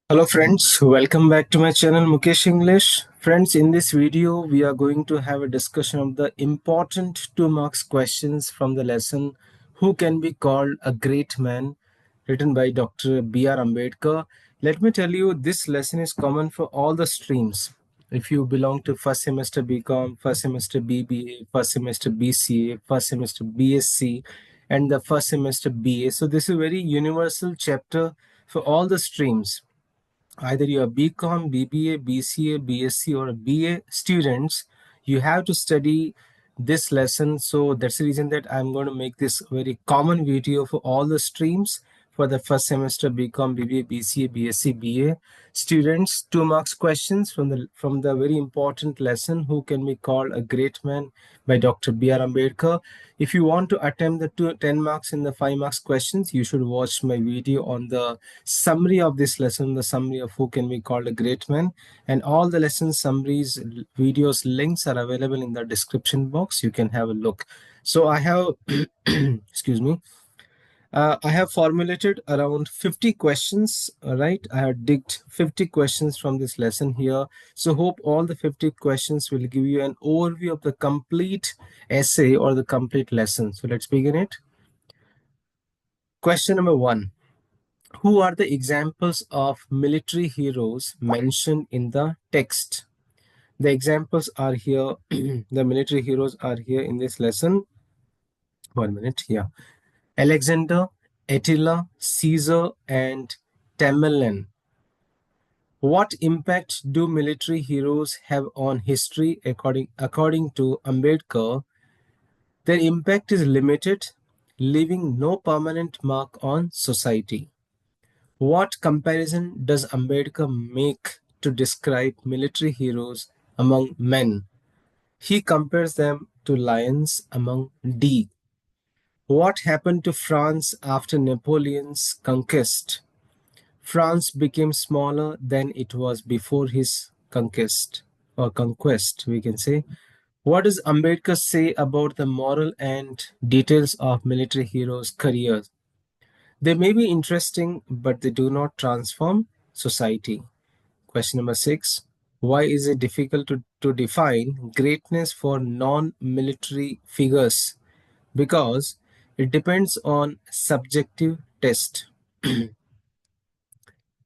Hello friends, welcome back to my channel Mukesh English. Friends, in this video we are going to have a discussion of the important 2 marks questions from the lesson Who Can Be Called a Great Man, written by Dr. B.R.Ambedkar. Let me tell you, this lesson is common for all the streams. If you belong to first semester Bcom, first semester BBA, first semester BCA, first semester BSc, and the first semester BA. So this is a very universal chapter for all the streams. Either you are BCom, BBA, BCA, BSc, or a BA students, you have to study this lesson. So that's the reason that I'm going to make this very common video for all the streams for the first semester BCom, BBA, BCA, BSc, BA students. 2 marks questions from the very important lesson Who Can Be Called a Great Man by Dr. B.R. Ambedkar. If you want to attempt the 10 marks in the 5 marks questions, you should watch my video on the summary of this lesson, the summary of Who Can Be Called a Great Man, and all the lesson summaries, videos, links are available in the description box. You can have a look. So I have, excuse me, I have formulated around 50 questions, right? I have digged 50 questions from this lesson here. So hope all the 50 questions will give you an overview of the complete essay or the complete lesson. So let's begin it. Question number 1. Who are the examples of military heroes mentioned in the text? The examples are here. The military heroes are here in this lesson. 1 minute. Yeah. Alexander, Attila, Caesar, and Tamerlane. What impact do military heroes have on history according to Ambedkar? Their impact is limited, leaving no permanent mark on society. What comparison does Ambedkar make to describe military heroes among men? He compares them to lions among deer. What happened to France after Napoleon's conquest? France became smaller than it was before his conquest, we can say. What does Ambedkar say about the moral and details of military heroes' careers? They may be interesting, but they do not transform society. Question number 6. Why is it difficult to define greatness for non-military figures? Because it depends on subjective test.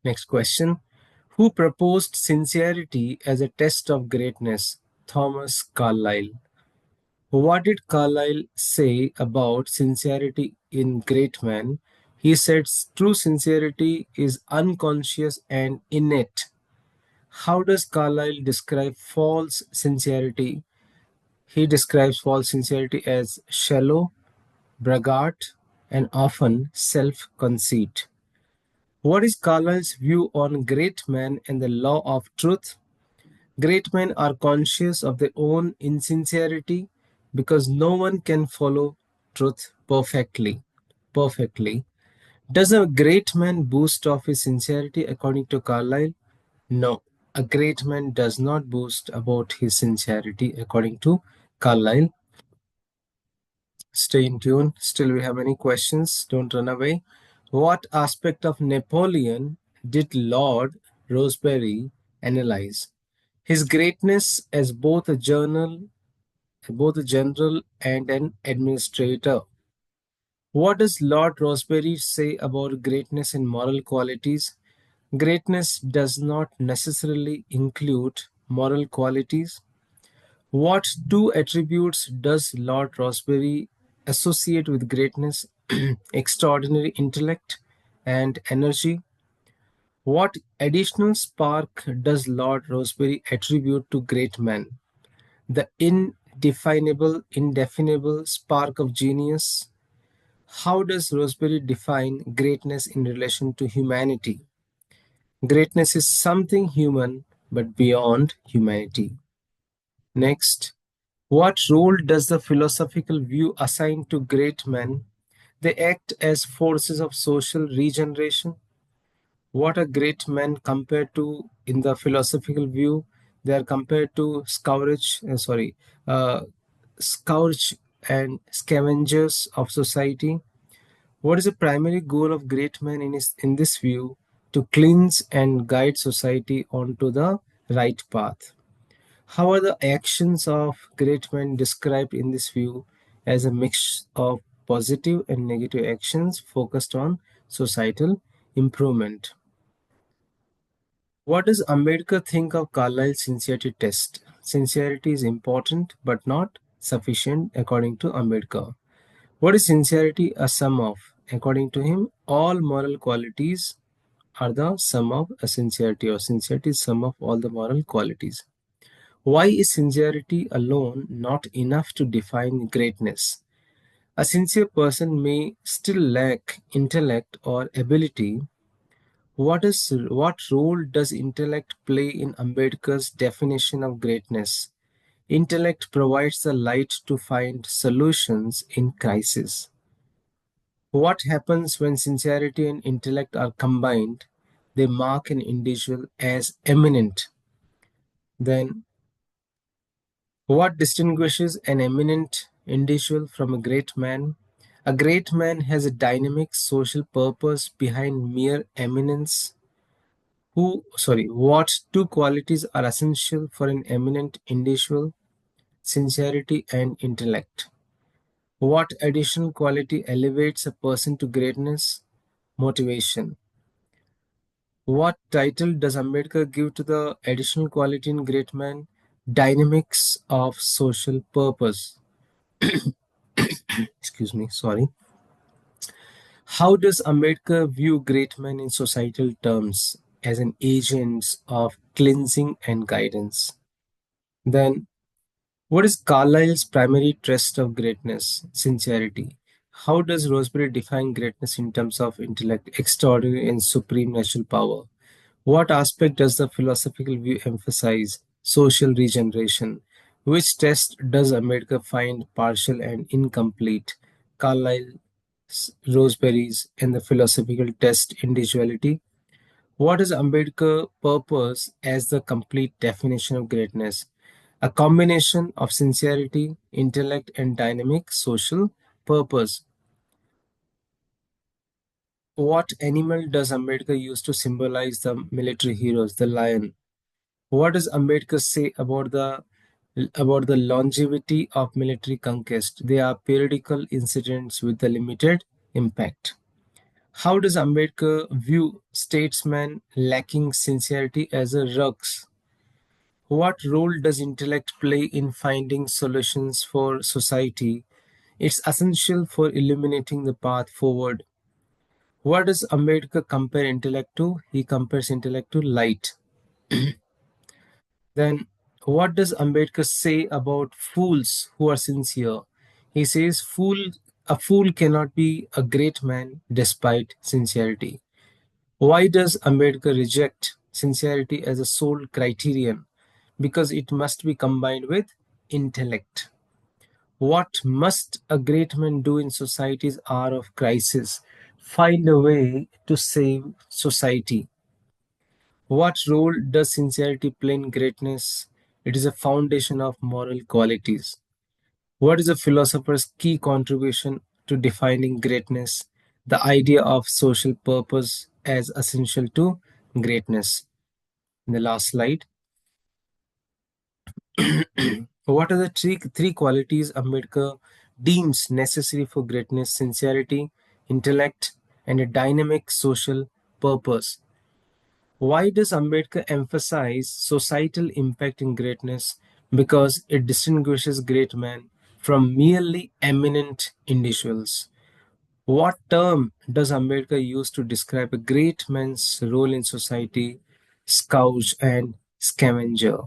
Next question. Who proposed sincerity as a test of greatness? Thomas Carlyle. What did Carlyle say about sincerity in great men? He said true sincerity is unconscious and innate. How does Carlyle describe false sincerity? He describes false sincerity as shallow, braggart, and often self conceit. What is Carlyle's view on great men and the law of truth? Great men are conscious of their own insincerity because no one can follow truth perfectly. Perfectly. Does a great man boast of his sincerity according to Carlyle? No, a great man does not boast about his sincerity according to Carlyle. Stay in tune. Still, we have any questions? Don't run away. What aspect of Napoleon did Lord Rosebery analyze? His greatness as both a general and an administrator. What does Lord Rosebery say about greatness in moral qualities? Greatness does not necessarily include moral qualities. What two attributes does Lord Rosebery associate with greatness? Extraordinary intellect and energy. What additional spark does Lord Rosebery attribute to great men? The indefinable spark of genius. How does Rosebery define greatness in relation to humanity? Greatness is something human but beyond humanity. Next, what role does the philosophical view assign to great men? They act as forces of social regeneration. What are great men compared to in the philosophical view? They are compared to scourge and scavengers of society. What is the primary goal of great men in this view? to cleanse and guide society onto the right path. How are the actions of great men described in this view as a mix of positive and negative actions focused on societal improvement? What does Ambedkar think of Carlyle's sincerity test? Sincerity is important but not sufficient according to Ambedkar. What is sincerity a sum of? According to him, all moral qualities are the sum of a sincerity, or sincerity is sum of all the moral qualities. Why is sincerity alone not enough to define greatness? A sincere person may still lack intellect or ability. What role does intellect play in Ambedkar's definition of greatness? Intellect provides the light to find solutions in crisis. What happens when sincerity and intellect are combined? They mark an individual as eminent. Then, what distinguishes an eminent individual from a great man? A great man has a dynamic social purpose behind mere eminence. What two qualities are essential for an eminent individual? Sincerity and intellect. What additional quality elevates a person to greatness? Motivation. What title does Ambedkar give to the additional quality in great man? Dynamics of social purpose. Excuse me, sorry. How does Ambedkar view great men in societal terms as an agent of cleansing and guidance? Then, what is Carlyle's primary test of greatness? Sincerity. How does Rosebery define greatness in terms of intellect, extraordinary and supreme natural power? What aspect does the philosophical view emphasize? Social regeneration. Which test does Ambedkar find partial and incomplete? Carlyle, Rosebery's, and the philosophical test individuality. What is Ambedkar purpose as the complete definition of greatness? A combination of sincerity, intellect, and dynamic social purpose. What animal does Ambedkar use to symbolize the military heroes? The lion. What does Ambedkar say about the longevity of military conquest? They are periodical incidents with a limited impact. How does Ambedkar view statesmen lacking sincerity as a rux? What role does intellect play in finding solutions for society? It's essential for illuminating the path forward. What does Ambedkar compare intellect to? He compares intellect to light. Then, what does Ambedkar say about fools who are sincere? He says, a fool cannot be a great man despite sincerity. Why does Ambedkar reject sincerity as a sole criterion? Because it must be combined with intellect. What must a great man do in society's hour of crisis? Find a way to save society. What role does sincerity play in greatness? It is a foundation of moral qualities. What is a philosopher's key contribution to defining greatness? The idea of social purpose as essential to greatness. In the last slide, what are the three qualities Ambedkar deems necessary for greatness? Sincerity, intellect, and a dynamic social purpose. Why does Ambedkar emphasize societal impact in greatness? Because it distinguishes great men from merely eminent individuals. What term does Ambedkar use to describe a great man's role in society? Scourge and scavenger.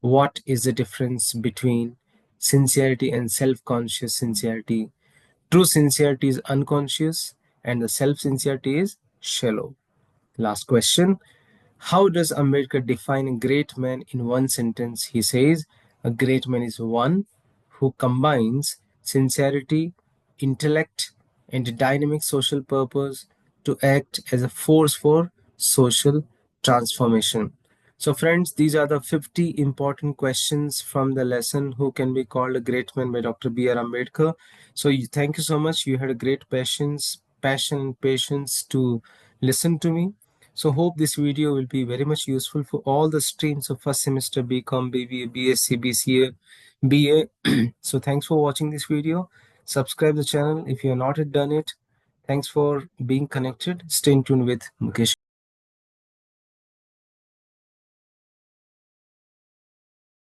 What is the difference between sincerity and self conscious sincerity? True sincerity is unconscious, and the self sincerity is shallow. Last question. How does Ambedkar define a great man in one sentence? He says, a great man is one who combines sincerity, intellect, and a dynamic social purpose to act as a force for social transformation. So, friends, these are the 50 important questions from the lesson Who Can Be Called a Great Man by Dr. B.R. Ambedkar. So, thank you so much. You had a great passion and patience to listen to me. So hope this video will be very much useful for all the streams of first semester BCom, BBA, BSc, BCA, BA. So thanks for watching this video. Subscribe the channel if you have not yet done it. Thanks for being connected. Stay tuned with Mukesh.